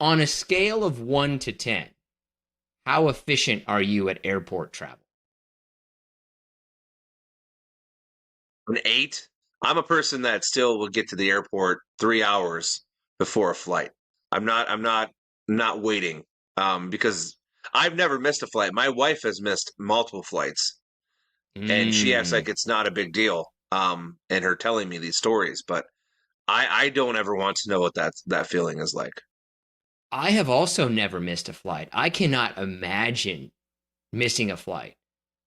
On a scale of 1 to 10, how efficient are you at airport travel? An 8. I'm a person that still will get to the airport 3 hours before a flight. I'm not waiting. Because I've never missed a flight. My wife has missed multiple flights, and she acts Mm. like it's not a big deal. And her telling me these stories, but I don't ever want to know what that feeling is like. I have also never missed a flight. I cannot imagine missing a flight.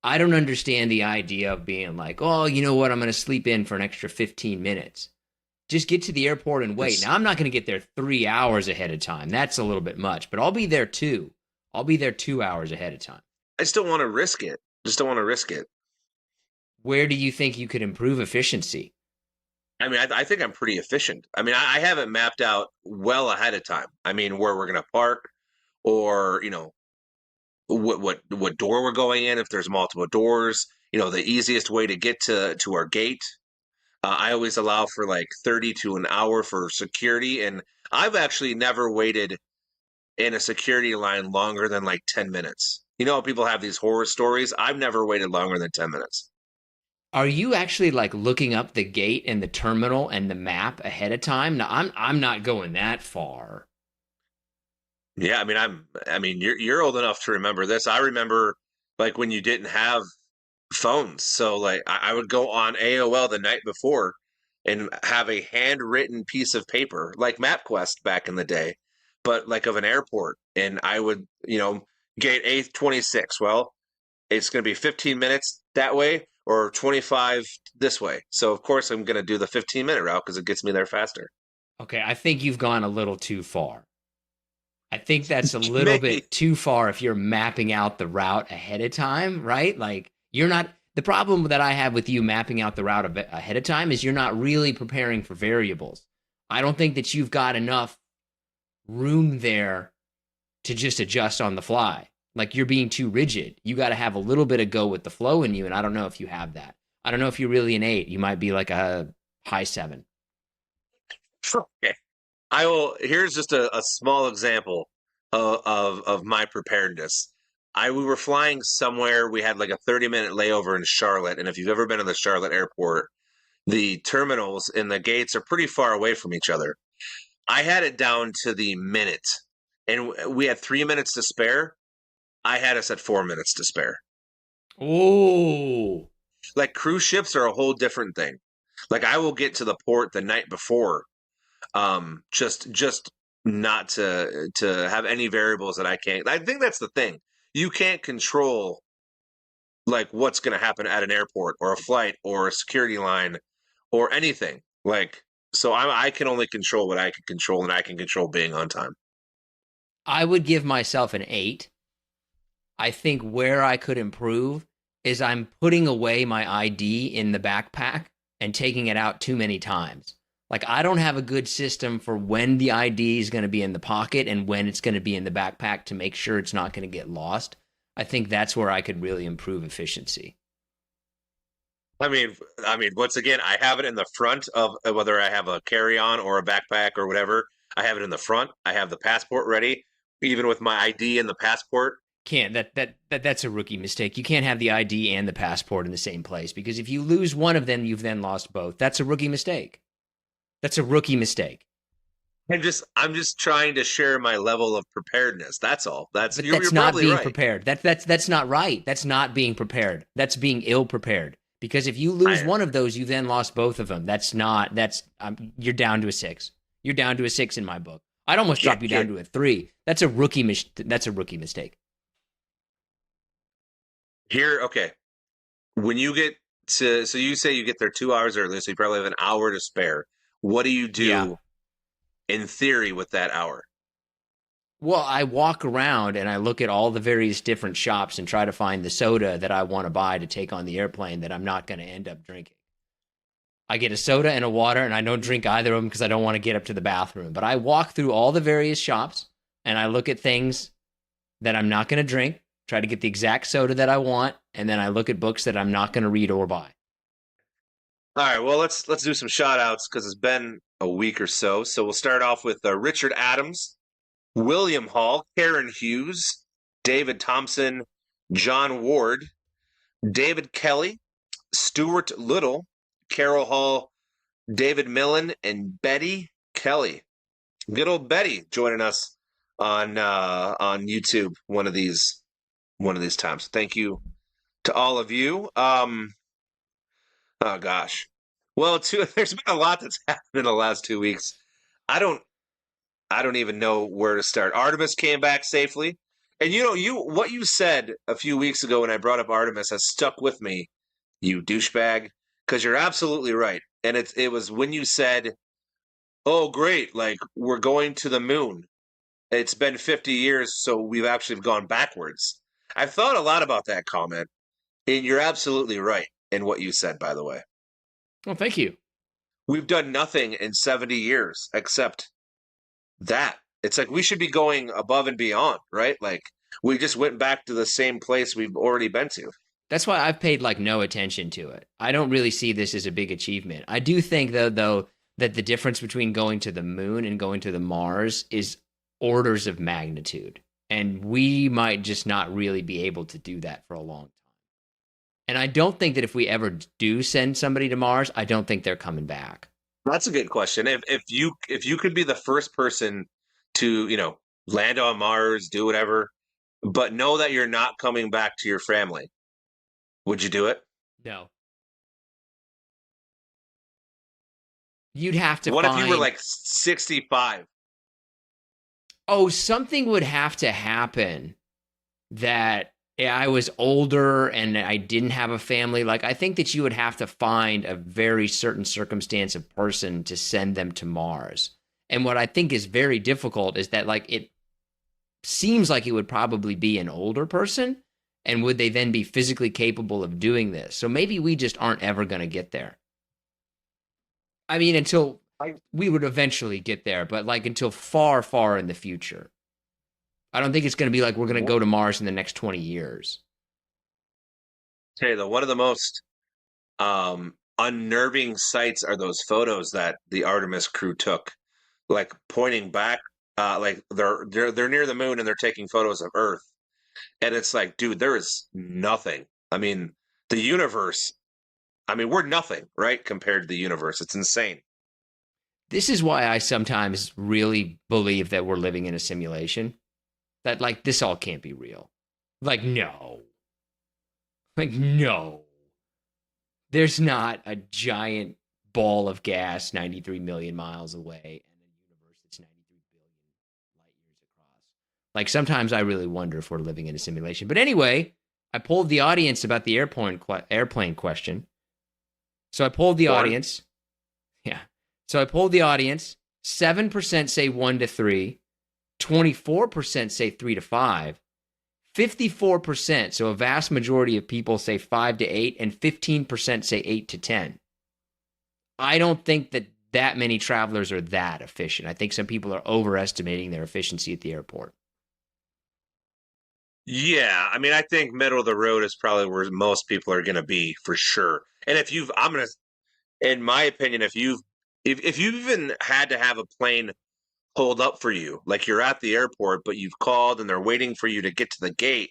I don't understand the idea of being like, oh, you know what? I'm going to sleep in for an extra 15 minutes. Just get to the airport and wait. It's, Now, I'm not going to get there 3 hours ahead of time. That's a little bit much, but I'll be there too. I'll be there 2 hours ahead of time. I still want to risk it. Just don't want to risk it. Where do you think you could improve efficiency? I mean, I think I'm pretty efficient. I mean, I have it mapped out well ahead of time. I mean, where we're going to park, or what door we're going in. If there's multiple doors, the easiest way to get to our gate. I always allow for like 30 to an hour for security, and I've actually never waited in a security line longer than like 10 minutes. People have these horror stories. I've never waited longer than 10 minutes. Are you actually like looking up the gate and the terminal and the map ahead of time? Now, I'm not going that far. Yeah, I mean, you're old enough to remember this. I remember like when you didn't have phones. So like I would go on AOL the night before and have a handwritten piece of paper, like MapQuest back in the day, but like of an airport. And I would, gate A26. Well, it's going to be 15 minutes that way or 25 this way. So of course I'm going to do the 15-minute route because it gets me there faster. Okay, I think you've gone a little too far. I think that's a little Maybe. bit too far if you're mapping out the route ahead of time, right? Like you're not the problem that I have with you mapping out the route ahead of time is you're not really preparing for variables. I don't think that you've got enough room there to just adjust on the fly. Like you're being too rigid. You got to have a little bit of go with the flow in you, and I don't know if you have that. I don't know if you're really an 8. You might be like a high 7. Okay. I will. Here's just a small example of my preparedness. We were flying somewhere. We had like a 30-minute layover in Charlotte, and if you've ever been to the Charlotte airport, the terminals and the gates are pretty far away from each other. I had it down to the minute, and we had 3 minutes to spare. I had us at 4 minutes to spare. Oh, Like cruise ships are a whole different thing. Like I will get to the port the night before, just not to have any variables that I can't. I think that's the thing. You can't control like what's going to happen at an airport or a flight or a security line or anything. Like so, I can only control what I can control, and I can control being on time. I would give myself an 8. I think where I could improve is I'm putting away my ID in the backpack and taking it out too many times. Like I don't have a good system for when the ID is going to be in the pocket and when it's going to be in the backpack to make sure it's not going to get lost. I think that's where I could really improve efficiency. I mean, once again, I have it in the front of whether I have a carry-on or a backpack or whatever. I have it in the front. I have the passport ready, even with my ID and the passport. Can't that's a rookie mistake. You can't have the ID and the passport in the same place because if you lose one of them, you've then lost both. That's a rookie mistake. That's a rookie mistake. I'm just trying to share my level of preparedness. That's all. That's But you're that's not probably being right. prepared. That's not right. That's not being prepared. That's being ill prepared. Because if you lose I one of those, you then lost both of them. That's not. That's you're down to a 6. You're down to a 6 in my book. I'd almost can't drop you down get to a 3. That's a rookie. That's a rookie mistake. here. Okay, when you get so you say you get there 2 hours early, so you probably have an hour to spare. What do you Yeah. do in theory with that hour? Well, I walk around and I look at all the various different shops and try to find the soda that I want to buy to take on the airplane that I'm not going to end up drinking. I get a soda and a water, and I don't drink either of them because I don't want to get up to the bathroom. But I walk through all the various shops and I look at things that I'm not going to drink, try to get the exact soda that I want, and then I look at books that I'm not going to read or buy. All right, well let's do some shout outs because it's been a week or so. So we'll start off with Richard Adams. William Hall, Karen Hughes, David Thompson, John Ward, David Kelly, Stuart Little, Carol Hall, David Millen, and Betty Kelly. Good old Betty joining us on YouTube one of these times. Thank you to all of you. Oh gosh. Well, there's been a lot that's happened in the last 2 weeks. I don't even know where to start. Artemis came back safely. And what you said a few weeks ago when I brought up Artemis has stuck with me, you douchebag, because you're absolutely right. And it was when you said, "Oh, great, like we're going to the moon. It's been 50 years, so we've actually gone backwards." I've thought a lot about that comment, and you're absolutely right in what you said, by the way. Well, thank you. We've done nothing in 70 years except that. It's like we should be going above and beyond, right? Like we just went back to the same place we've already been to. That's why I've paid like no attention to it. I don't really see this as a big achievement. I do think though that the difference between going to the moon and going to the Mars is orders of magnitude. And we might just not really be able to do that for a long time. And I don't think that if we ever do send somebody to Mars, I don't think they're coming back. That's a good question. If you could be the first person to, land on Mars, do whatever, but know that you're not coming back to your family, would you do it? No. You'd have to What if you were like 65? Oh, something would have to happen that I was older and I didn't have a family. Like, I think that you would have to find a very certain circumstance of person to send them to Mars. And what I think is very difficult is that, like, it seems like it would probably be an older person. And would they then be physically capable of doing this? So maybe we just aren't ever going to get there. I mean, until we would eventually get there, but like until far, far in the future. I don't think it's going to be like we're going to go to Mars in the next 20 years. Hey, though, one of the most unnerving sights are those photos that the Artemis crew took, like pointing back, like they're near the moon and they're taking photos of Earth, and it's like, dude, there is nothing. I mean, the universe. I mean, we're nothing, right, compared to the universe. It's insane. This is why I sometimes really believe that we're living in a simulation. That, like, this all can't be real. Like, no. Like, no. There's not a giant ball of gas 93 million miles away and a universe that's 93 billion light years across. Like, sometimes I really wonder if we're living in a simulation. But anyway, I polled the audience about the airplane question. So I polled the audience. Yeah. So I polled the audience. 7% say 1 to 3. 24% say 3 to 5, 54%, so a vast majority of people say 5 to 8, and 15% say 8 to 10. I don't think that many travelers are that efficient. I think some people are overestimating their efficiency at the airport. Yeah, I mean, I think middle of the road is probably where most people are going to be for sure. And in my opinion, if you've even had to have a plane hold up for you, like you're at the airport, but you've called and they're waiting for you to get to the gate,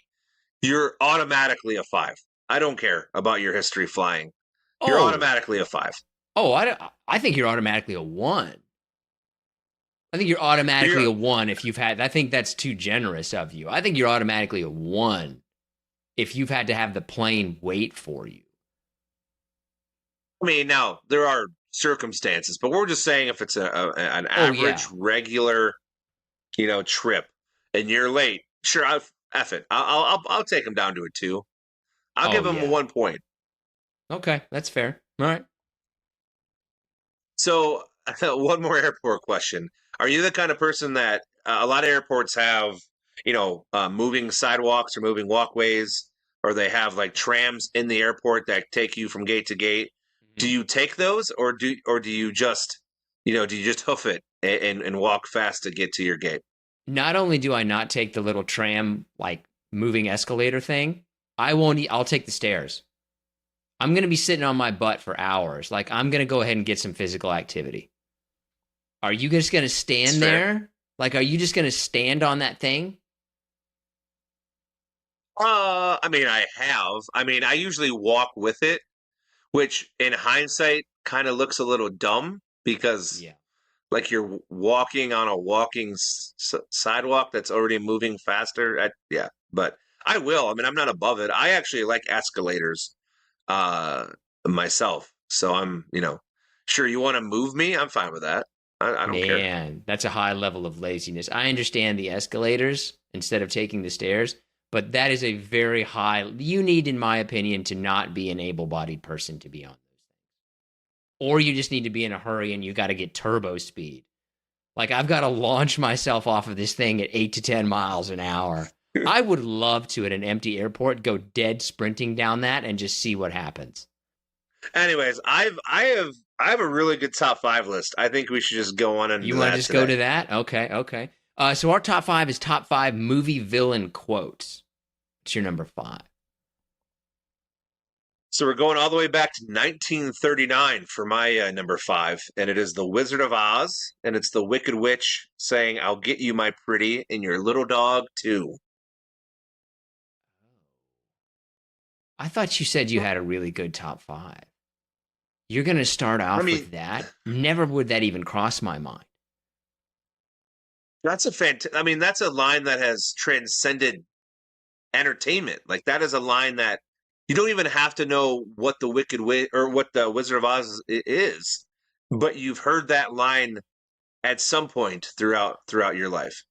you're automatically a 5. I don't care about your history flying. You're automatically a 5. Oh, I think you're automatically a 1. I think you're automatically a 1 if you've had, I think that's too generous of you. I think you're automatically a 1 if you've had to have the plane wait for you. I mean, now there are circumstances, but we're just saying if it's an average, regular, trip, and you're late, sure, F it. I'll take him down to a 2. I'll give him a 1 point. Okay, that's fair. All right. So one more airport question: are you the kind of person that a lot of airports have, moving sidewalks or moving walkways, or they have like trams in the airport that take you from gate to gate? Do you take those, or do you just, hoof it and walk fast to get to your gate? Not only do I not take the little tram, like moving escalator thing, I'll take the stairs. I'm going to be sitting on my butt for hours. Like, I'm going to go ahead and get some physical activity. Are you just going to stand there? Like, are you just going to stand on that thing? I mean, I have. I mean, I usually walk with it, which in hindsight kind of looks a little dumb because Yeah. like you're walking on a walking sidewalk that's already moving faster. Yeah, but I will. I mean, I'm not above it. I actually like escalators uh, myself. So I'm, sure you want to move me. I'm fine with that. I don't care. Man, that's a high level of laziness. I understand the escalators instead of taking the stairs, but that is a very high. You need, in my opinion, to not be an able bodied person to be on those things. Or you just need to be in a hurry and you got to get turbo speed. Like, I've got to launch myself off of this thing at 8 to 10 miles an hour. I would love to, at an empty airport, go dead sprinting down that and just see what happens. Anyways, I have a really good top five list. I think we should just go on into You want to that just today. go to that? Okay, okay. So our top five is top five movie villain quotes. What's your number five? So we're going all the way back to 1939 for my number five, and it is The Wizard of Oz, and it's the Wicked Witch saying, "I'll get you, my pretty, and your little dog too." I thought you said you had a really good top five. You're going to start I off mean, with that? Never would that even cross my mind. I mean, that's a line that has transcended entertainment. Like that is a line that you don't even have to know what the Wicked Witch or what the Wizard of Oz is, but you've heard that line at some point throughout your life.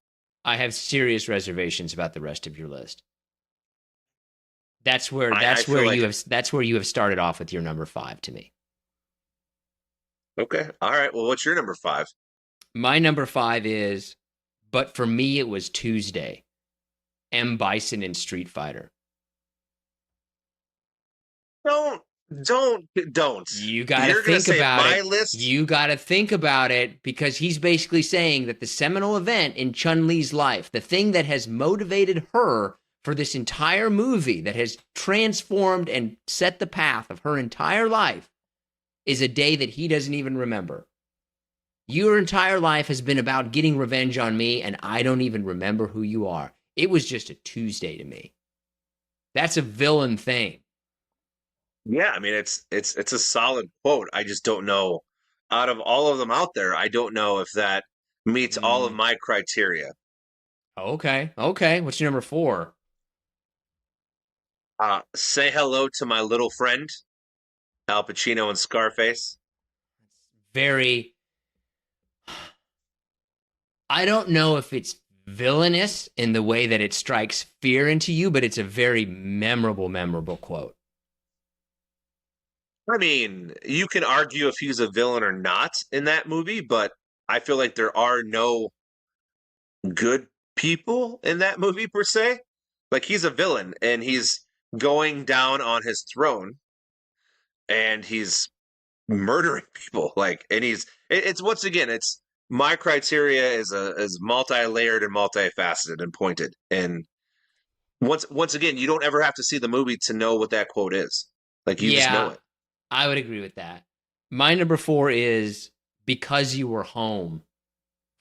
I have serious reservations about the rest of your list. That's where I that's where feel like you have that's where you have started off with your number five to me. okay, all right. Well, what's your number five? My number five is, but for me it was Tuesday. M.Bison in Street Fighter. Don't, don't. You got to You're gonna think say about my it. list? You got to think about it because he's basically saying that the seminal event in Chun-Li's life, the thing that has motivated her for this entire movie, that has transformed and set the path of her entire life, is a day that he doesn't even remember. Your entire life has been about getting revenge on me, and I don't even remember who you are. It was just a Tuesday to me. That's a villain thing. Yeah, I mean it's a solid quote. I just don't know. Out of all of them out there, I don't know if that meets all of Mm, my criteria. okay, okay. What's your number four? Say hello to my little friend, Al Pacino and Scarface. Very, I don't know if it's villainous in the way that it strikes fear into you, but it's a very memorable quote. I mean, you can argue if he's a villain or not in that movie, but I feel like there are no good people in that movie per se. Like he's a villain and he's going down on his throne and he's murdering people. Like, and it's once again, it's my criteria is multi-layered and multifaceted and pointed. And once again, you don't ever have to see the movie to know what that quote is. Like you just know Yeah, it. I would agree with that. My number four is because you were home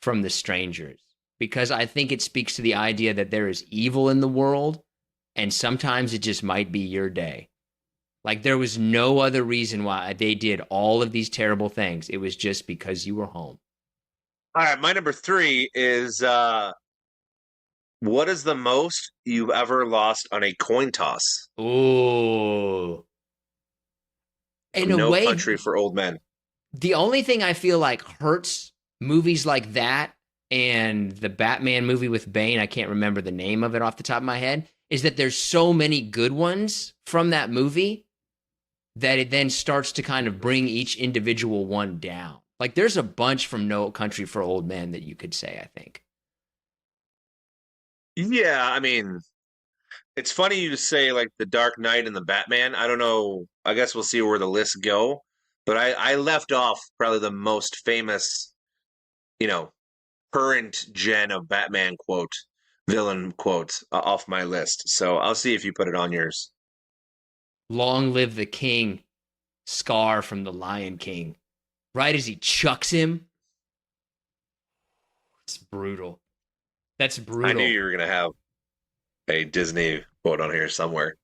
from the strangers, because I think it speaks to the idea that there is evil in the world, and sometimes it just might be your day. Like there was no other reason why they did all of these terrible things. It was just because you were home. All right, my number three is what is the most you've ever lost on a coin toss? Ooh. In a No way, Country for Old Men. the only thing I feel like hurts movies like that and the Batman movie with Bane, I can't remember the name of it off the top of my head, is that there's so many good ones from that movie that it then starts to kind of bring each individual one down. Like there's a bunch from No Country for Old Men that you could say, I think. Yeah, I mean, it's funny you say like the Dark Knight and the Batman. I don't know. I guess we'll see where the lists go. But I left off probably the most famous, you know, current gen of Batman quote, villain quote off my list. So I'll see if you put it on yours. Long live the king, Scar from the Lion King. Right as he chucks him, it's brutal. That's I knew brutal. you were gonna have a Disney quote on here somewhere.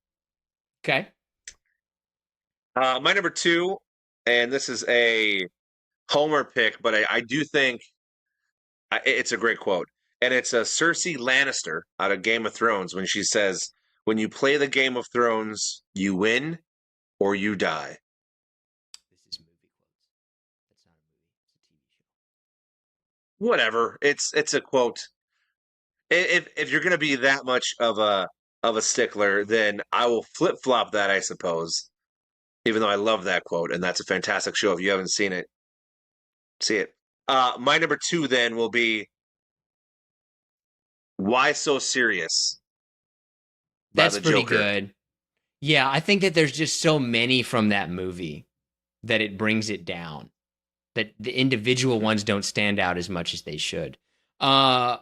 Okay. My number two, and this is a Homer pick, but I do think it's a great quote, and it's a Cersei Lannister out of Game of Thrones when she says, "When you play the Game of Thrones, you win or you die." This is movie quotes. That's not a movie. It's a TV show. Whatever. It's a quote. If you're gonna be that much of a stickler, then I will flip flop that, I suppose. Even though I love that quote, and that's a fantastic show. If you haven't seen it, see it. My number two then will be "Why So Serious" by That's the pretty Joker. good. Yeah, I think that there's just so many from that movie that it brings it down. That the individual ones don't stand out as much as they should. Uh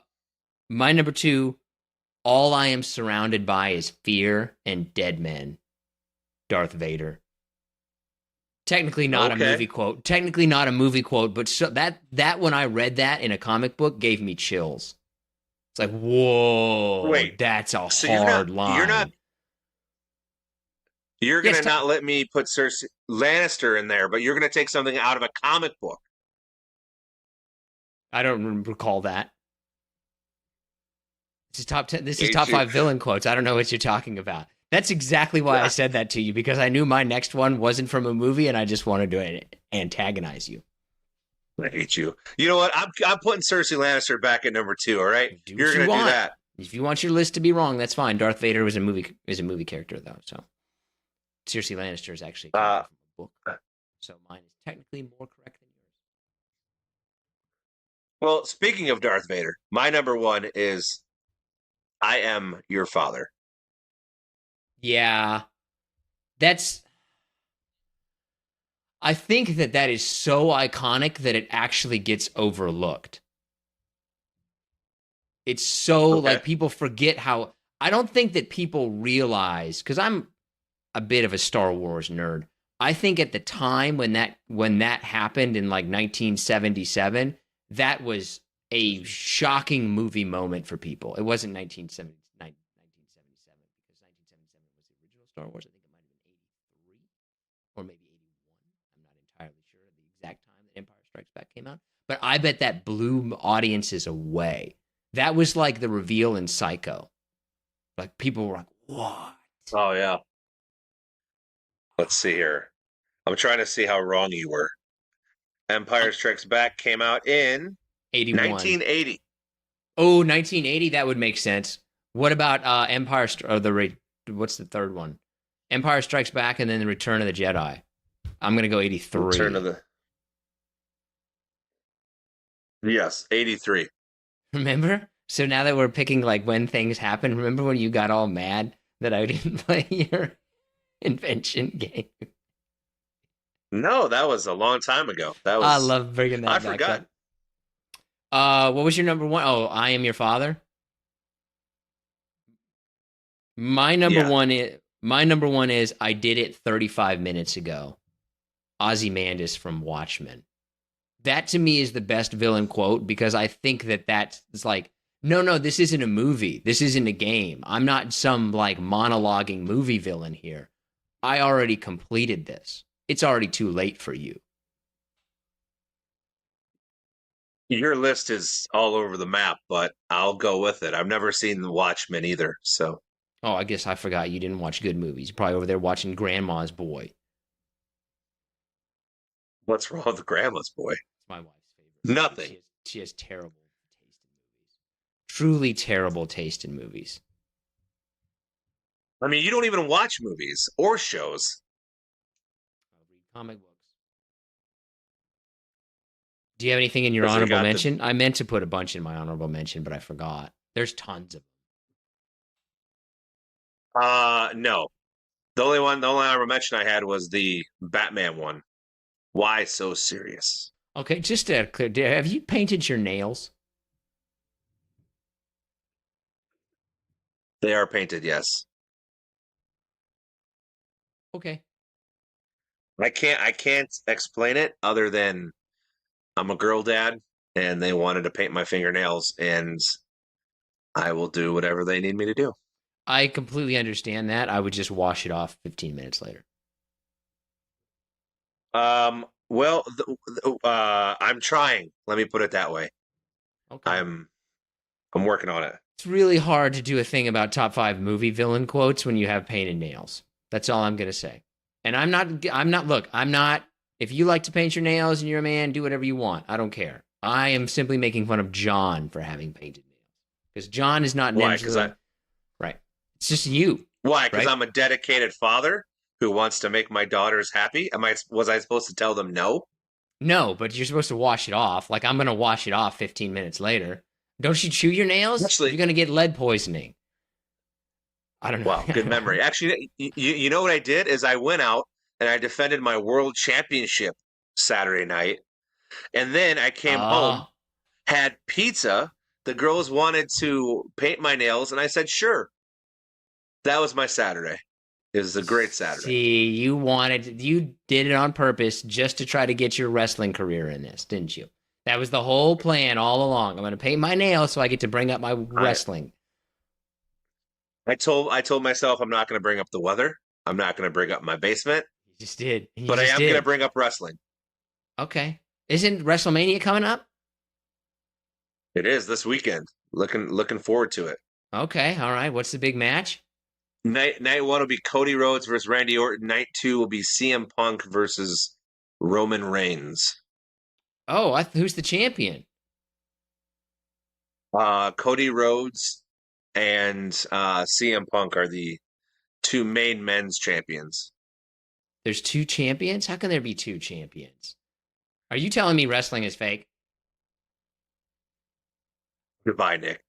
my number two, all I am surrounded by is fear and dead men. Darth Vader. Technically not a Okay. movie quote. Technically not a movie quote, but so that when I read that in a comic book gave me chills. It's like, whoa, Wait. that's a So hard you're not line. you're Yes, gonna not let me put Cersei Lannister in there, but you're gonna take something out of a comic book. I don't recall that. This is top 10. This is Hate top you. five villain quotes. I don't know what you're talking about. That's exactly why I said that to you because I knew my next one wasn't from a movie and I just wanted to antagonize you. I hate you. You know what? I'm putting Cersei Lannister back at number two. All right, Do you're what you gonna do want. that. If you want your list to be wrong, that's fine. Darth Vader is a movie character though, so Cersei Lannister is actually a character from a book. So mine is technically more correct than yours. Well, speaking of Darth Vader, my number one is "I am your father." Yeah, that's. I think that is so iconic that it actually gets overlooked. It's so Okay. like people forget how. I don't think that people realize because I'm a bit of a Star Wars nerd. I think at the time when that happened in like 1977, that was a shocking movie moment for people. It wasn't 1977 because 1977 was the original Star Wars. I think it might have been 83 or maybe 81. I'm not entirely sure of the exact time that Empire Strikes Back came out, but I bet that blew audiences away. That was like the reveal in Psycho. Like people were like, "What?" Oh yeah. Let's see here. I'm trying to see how wrong you were. Empire Strikes Back came out in 81. 1980. Oh, 1980, that would make sense. What about what's the third one? Empire Strikes Back and then the Return of the Jedi. I'm going to go 83. Return of the Yes, 83. Remember? So now that we're picking like when things happen, remember when you got all mad that I didn't play your invention game? No, that was a long time ago. That I was love bringing I that back forgot. up. What was your number one? Oh, I Am Your Father. Yeah. My number one is I did it 35 minutes ago. Ozymandias from Watchmen. That to me is the best villain quote because I think that's like, no, this isn't a movie. This isn't a game. I'm not some like monologuing movie villain here. I already completed this. It's already too late for you. Your list is all over the map, but I'll go with it. I've never seen The Watchmen either, so Oh, I guess I forgot you didn't watch good movies. You're probably over there watching Grandma's Boy. what's wrong with Grandma's Boy? It's my wife's favorite movie. Nothing. She has terrible taste in movies. Truly terrible taste in movies. I mean, you don't even watch movies or shows. I'll read comic books. Do you have anything in your Because they honorable got mention? I meant to put a bunch in my honorable mention, but I forgot. There's tons of them. No. The only honorable mention I had was the Batman one. Why so serious? Okay, just to clear, have you painted your nails? They are painted, yes. Okay. I can't explain it other than I'm a girl dad and they wanted to paint my fingernails and I will do whatever they need me to do. I completely understand that. I would just wash it off 15 minutes later. Well, I'm trying. Let me put it that way. Okay. I'm working on it. It's really hard to do a thing about top 5 movie villain quotes when you have painted nails. That's all I'm going to say. And I'm not, if you like to paint your nails and you're a man, do whatever you want. I don't care. I am simply making fun of John for having painted nails. Because John is not Why? Because right. It's just you. Why? Because right? I'm a dedicated father who wants to make my daughters happy. Was I supposed to tell them no? No, but you're supposed to wash it off. Like I'm going to wash it off 15 minutes later. Don't you chew your nails? Actually, you're going to get lead poisoning. I don't know. Wow, good memory. Actually, you know what I did is I went out and I defended my world championship Saturday night. And then I came home, had pizza. The girls wanted to paint my nails, and I said, sure. That was my Saturday. It was a great Saturday. See, you did it on purpose just to try to get your wrestling career in this, didn't you? That was the whole plan all along. I'm going to paint my nails so I get to bring up my wrestling. I told myself I'm not going to bring up the weather. I'm not going to bring up my basement. You just did. But I am going to bring up wrestling. Okay. Isn't WrestleMania coming up? It is this weekend. Looking forward to it. Okay. All right. What's the big match? Night 1 will be Cody Rhodes versus Randy Orton. Night 2 will be CM Punk versus Roman Reigns. Oh, who's the champion? Cody Rhodes and CM Punk are the 2 main men's champions. There's 2 champions? How can there be 2 champions? Are you telling me wrestling is fake? Goodbye, Nick.